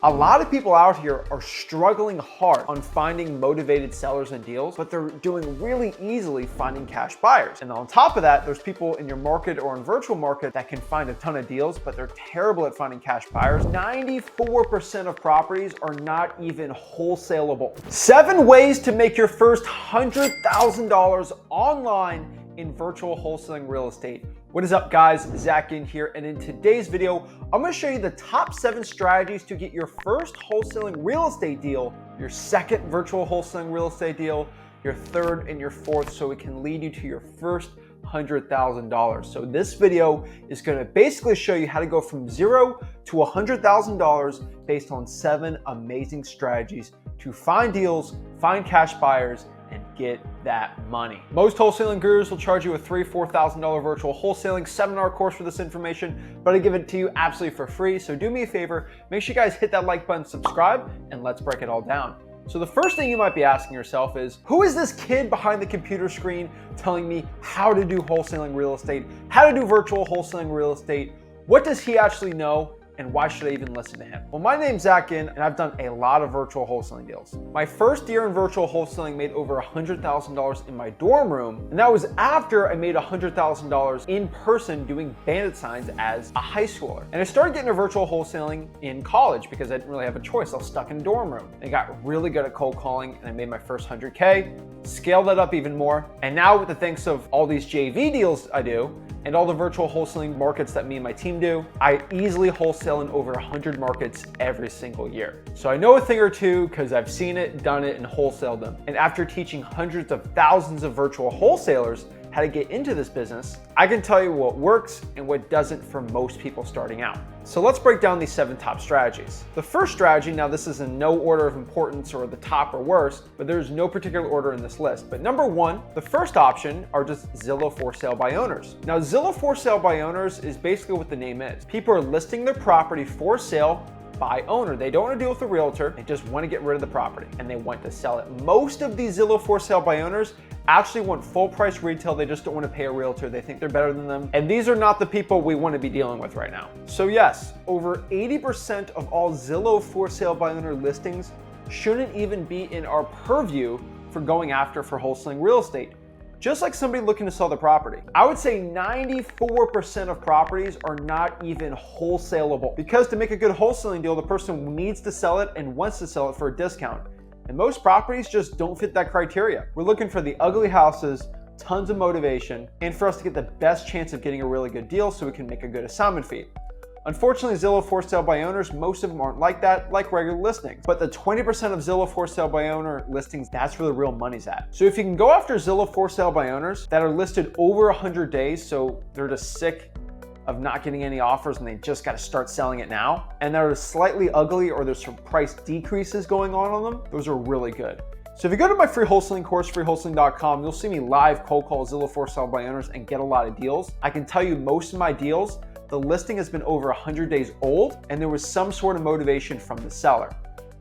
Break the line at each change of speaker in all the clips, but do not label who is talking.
A lot of people out here are struggling hard on finding motivated sellers and deals, but they're doing really easily finding cash buyers. And on top of that, there's people in your market or in virtual market that can find a ton of deals, but they're terrible at finding cash buyers. 94% of properties are not even wholesalable. 7 ways to make your first $100,000 online in virtual wholesaling real estate. What is up, guys? Zach Ginn here, and in today's video, I'm going to show you the top 7 strategies to get your first wholesaling real estate deal, your second virtual wholesaling real estate deal, your third and your fourth, so it can lead you to your first $100,000. So this video is going to basically show you how to go from $0 to $100,000 based on 7 amazing strategies to find deals, find cash buyers, and get that money. Most wholesaling gurus will charge you a $3,000-$4,000 virtual wholesaling seminar course for this information, but I give it to you absolutely for free. So do me a favor, make sure you guys hit that like button, subscribe, and let's break it all down. So the first thing you might be asking yourself is, who is this kid behind the computer screen telling me how to do wholesaling real estate, how to do virtual wholesaling real estate? What does he actually know? And why should I even listen to him? Well, my name's Zach Ginn, and I've done a lot of virtual wholesaling deals. My first year in virtual wholesaling made over $100,000 in my dorm room, and that was after I made $100,000 in person doing bandit signs as a high schooler. And I started getting into virtual wholesaling in college because I didn't really have a choice. I was stuck in a dorm room. I got really good at cold calling, and I made my first 100K, scaled that up even more. And now with the thanks of all these JV deals I do, and all the virtual wholesaling markets that me and my team do, I easily wholesale in over 100 markets every single year. So I know a thing or two because I've seen it, done it, and wholesaled them. And after teaching hundreds of thousands of virtual wholesalers how to get into this business, I can tell you what works and what doesn't for most people starting out. So let's break down these 7 top strategies. The first strategy, now this is in no order of importance or the top or worst, but there's no particular order in this list. But number 1, the first option are just Zillow for sale by owners. Now Zillow for sale by owners is basically what the name is. People are listing their property for sale by owner. They don't want to deal with a realtor. They just want to get rid of the property and they want to sell it. Most of these Zillow for sale by owners actually want full price retail. They just don't want to pay a realtor. They think they're better than them. And these are not the people we want to be dealing with right now. So yes, over 80% of all Zillow for sale by owner listings shouldn't even be in our purview for going after for wholesaling real estate. Just like somebody looking to sell the property. I would say 94% of properties are not even wholesalable, because to make a good wholesaling deal, the person needs to sell it and wants to sell it for a discount. And most properties just don't fit that criteria. We're looking for the ugly houses, tons of motivation, and for us to get the best chance of getting a really good deal so we can make a good assignment fee. Unfortunately, Zillow for sale by owners, most of them aren't like that, like regular listings. But the 20% of Zillow for sale by owner listings, that's where the real money's at. So if you can go after Zillow for sale by owners that are listed over 100 days, so they're just sick of not getting any offers and they just got to start selling it now, and they're slightly ugly or there's some price decreases going on them, those are really good. So if you go to my free wholesaling course, freewholesaling.com, you'll see me live cold call Zillow for sale by owners and get a lot of deals. I can tell you most of my deals, the listing has been over 100 days old and there was some sort of motivation from the seller.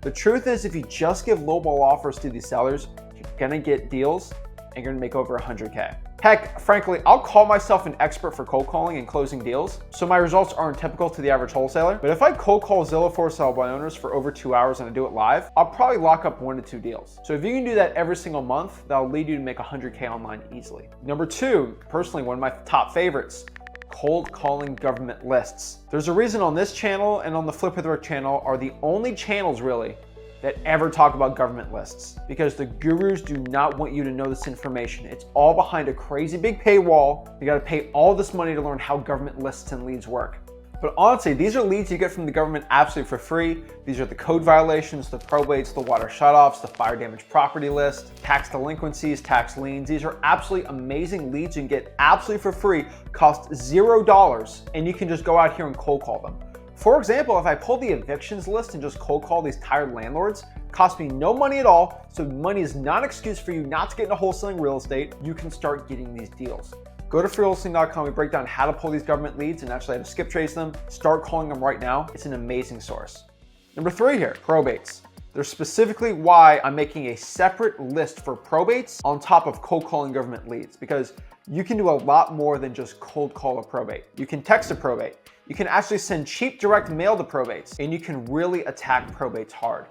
The truth is, if you just give lowball offers to these sellers, you're gonna get deals and you're gonna make over 100K. Heck, frankly, I'll call myself an expert for cold calling and closing deals, so my results aren't typical to the average wholesaler. But if I cold call Zillow for sale by owners for over 2 hours and I do it live, I'll probably lock up 1 to 2 deals. So if you can do that every single month, that'll lead you to make 100K online easily. Number 2, personally, one of my top favorites, cold calling government lists. There's a reason on this channel and on the Flip with Rick channel are the only channels really that ever talk about government lists, because the gurus do not want you to know this information. It's all behind a crazy big paywall. You got to pay all this money to learn how government lists and leads work. But honestly, these are leads you get from the government absolutely for free. These are the code violations, the probates, the water shutoffs, the fire damage property list, tax delinquencies, tax liens. These are absolutely amazing leads you can get absolutely for free, cost $0, and you can just go out here and cold call them. For example, if I pull the evictions list and just cold call these tired landlords, cost me no money at all, so money is not an excuse for you not to get into wholesaling real estate. You can start getting these deals. Go to freewholesaling.com, we break down how to pull these government leads and actually how to skip trace them. Start calling them right now. It's an amazing source. Number 3 here, probates. They're specifically why I'm making a separate list for probates on top of cold calling government leads, because you can do a lot more than just cold call a probate. You can text a probate. You can actually send cheap direct mail to probates, and you can really attack probates hard.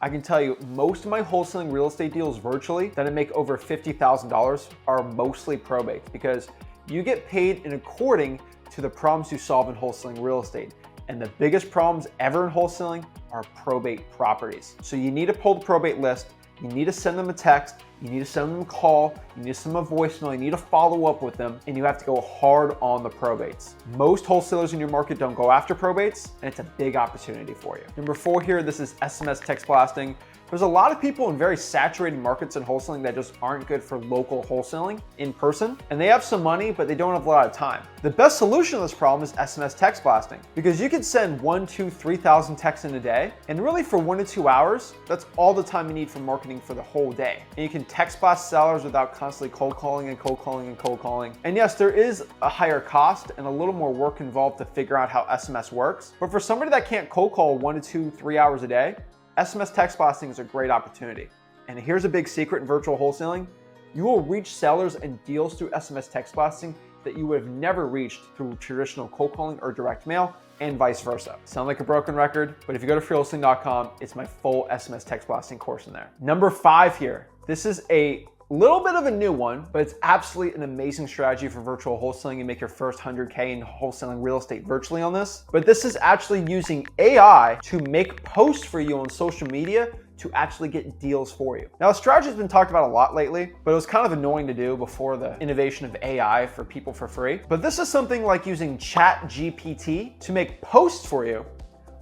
I can tell you most of my wholesaling real estate deals virtually that I make over $50,000 are mostly probates, because you get paid in according to the problems you solve in wholesaling real estate. And the biggest problems ever in wholesaling are probate properties. So you need to pull the probate list, you need to send them a text, you need to send them a call, you need to send them a voicemail, you need to follow up with them, and you have to go hard on the probates. Most wholesalers in your market don't go after probates, and it's a big opportunity for you. Number 4 here, this is SMS text blasting. There's a lot of people in very saturated markets in wholesaling that just aren't good for local wholesaling in person, and they have some money, but they don't have a lot of time. The best solution to this problem is SMS text blasting, because you can send 1, 2, 3,000 texts in a day, and really for 1 to 2 hours, that's all the time you need for marketing for the whole day. And you can text blast sellers without constantly cold calling and cold calling and cold calling. And yes, there is a higher cost and a little more work involved to figure out how SMS works, but for somebody that can't cold call 1 to 2, 3 hours a day, SMS text blasting is a great opportunity. And here's a big secret in virtual wholesaling. You will reach sellers and deals through SMS text blasting that you would have never reached through traditional cold calling or direct mail, and vice versa. Sound like a broken record, but if you go to freewholesaling.com, it's my full SMS text blasting course in there. Number 5 here. This is a little bit of a new one, but it's absolutely an amazing strategy for virtual wholesaling and make your first 100K in wholesaling real estate virtually on this. But this is actually using AI to make posts for you on social media to actually get deals for you. Now, the strategy has been talked about a lot lately, but it was kind of annoying to do before the innovation of AI for people for free. But this is something like using ChatGPT to make posts for you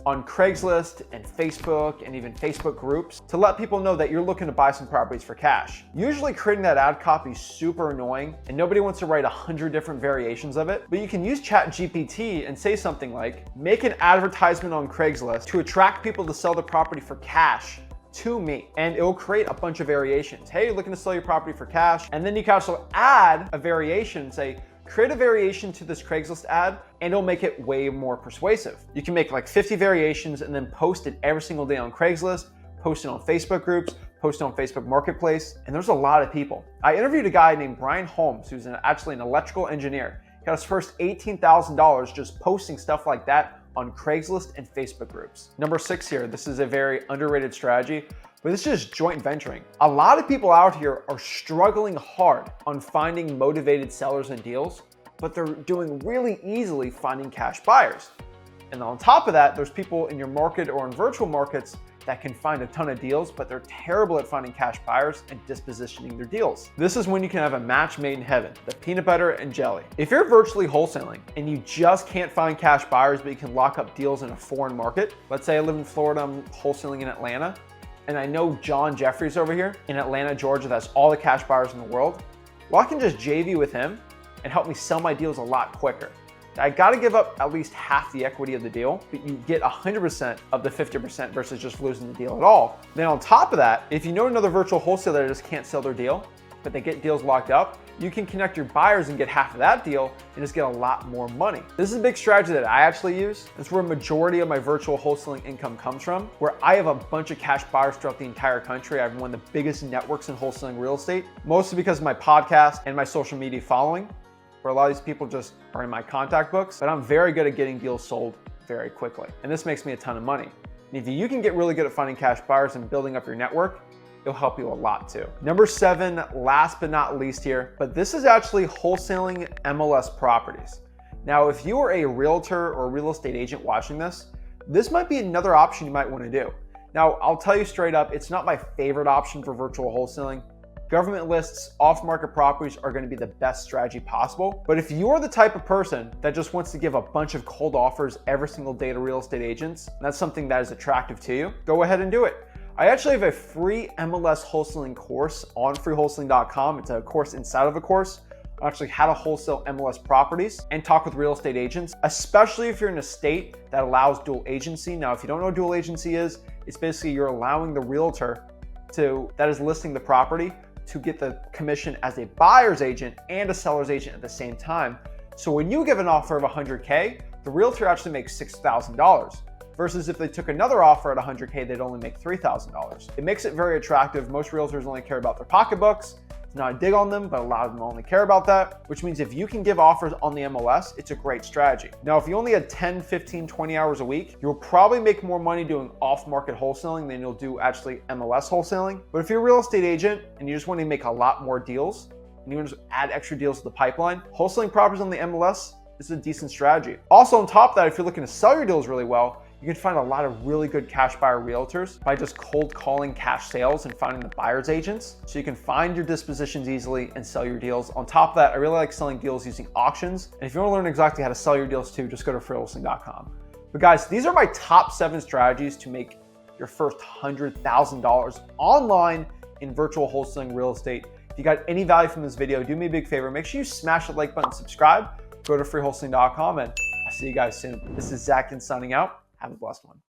on Craigslist and Facebook and even Facebook groups to let people know that you're looking to buy some properties for cash. Usually creating that ad copy is super annoying and nobody wants to write 100 different variations of it, but you can use ChatGPT and say something like, make an advertisement on Craigslist to attract people to sell the property for cash to me, and it will create a bunch of variations. Hey, you're looking to sell your property for cash, and then you can also add a variation and say, create a variation to this Craigslist ad, and it'll make it way more persuasive. You can make like 50 variations and then post it every single day on Craigslist, post it on Facebook groups, post it on Facebook Marketplace, and there's a lot of people. I interviewed a guy named Brian Holmes, who's actually an electrical engineer. He got his first $18,000 just posting stuff like that on Craigslist and Facebook groups. Number 6 here, this is a very underrated strategy, but this is joint venturing. A lot of people out here are struggling hard on finding motivated sellers and deals, but they're doing really easily finding cash buyers. And on top of that, there's people in your market or in virtual markets that can find a ton of deals, but they're terrible at finding cash buyers and dispositioning their deals. This is when you can have a match made in heaven, the peanut butter and jelly. If you're virtually wholesaling and you just can't find cash buyers, but you can lock up deals in a foreign market, let's say I live in Florida, I'm wholesaling in Atlanta, and I know John Jeffries over here in Atlanta, Georgia, that's all the cash buyers in the world, well, I can just JV with him and help me sell my deals a lot quicker. I gotta give up at least half the equity of the deal, but you get 100% of the 50% versus just losing the deal at all. Then on top of that, if you know another virtual wholesaler that just can't sell their deal, but they get deals locked up, you can connect your buyers and get half of that deal and just get a lot more money. This is a big strategy that I actually use. It's where a majority of my virtual wholesaling income comes from, where I have a bunch of cash buyers throughout the entire country. I have one of the biggest networks in wholesaling real estate, mostly because of my podcast and my social media following, where a lot of these people just are in my contact books, but I'm very good at getting deals sold very quickly. And this makes me a ton of money. And if you can get really good at finding cash buyers and building up your network, it'll help you a lot too. Number 7, last but not least here, but this is actually wholesaling MLS properties. Now, if you are a realtor or real estate agent watching this might be another option you might want to do. Now, I'll tell you straight up, it's not my favorite option for virtual wholesaling. Government lists, off-market properties are going to be the best strategy possible. But if you're the type of person that just wants to give a bunch of cold offers every single day to real estate agents, and that's something that is attractive to you, go ahead and do it. I actually have a free MLS wholesaling course on freewholesaling.com. It's a course inside of a course on actually how to wholesale MLS properties and talk with real estate agents, especially if you're in a state that allows dual agency. Now, if you don't know what dual agency is, it's basically you're allowing the realtor that is listing the property to get the commission as a buyer's agent and a seller's agent at the same time. So when you give an offer of 100K, the realtor actually makes $6,000. versus if they took another offer at 100K, they'd only make $3,000. It makes it very attractive. Most realtors only care about their pocketbooks. It's not a dig on them, but a lot of them only care about that, which means if you can give offers on the MLS, it's a great strategy. Now, if you only had 10, 15, 20 hours a week, you'll probably make more money doing off-market wholesaling than you'll do actually MLS wholesaling. But if you're a real estate agent and you just want to make a lot more deals, and you want to add extra deals to the pipeline, wholesaling properties on the MLS is a decent strategy. Also, on top of that, if you're looking to sell your deals really well, you can find a lot of really good cash buyer realtors by just cold calling cash sales and finding the buyer's agents. So you can find your dispositions easily and sell your deals. On top of that, I really like selling deals using auctions. And if you want to learn exactly how to sell your deals too, just go to freewholesaling.com. But guys, these are my top 7 strategies to make your first $100,000 online in virtual wholesaling real estate. If you got any value from this video, do me a big favor. Make sure you smash the like button, subscribe, go to freewholesaling.com, and I'll see you guys soon. This is Zach Ginn signing out. Have a blessed one.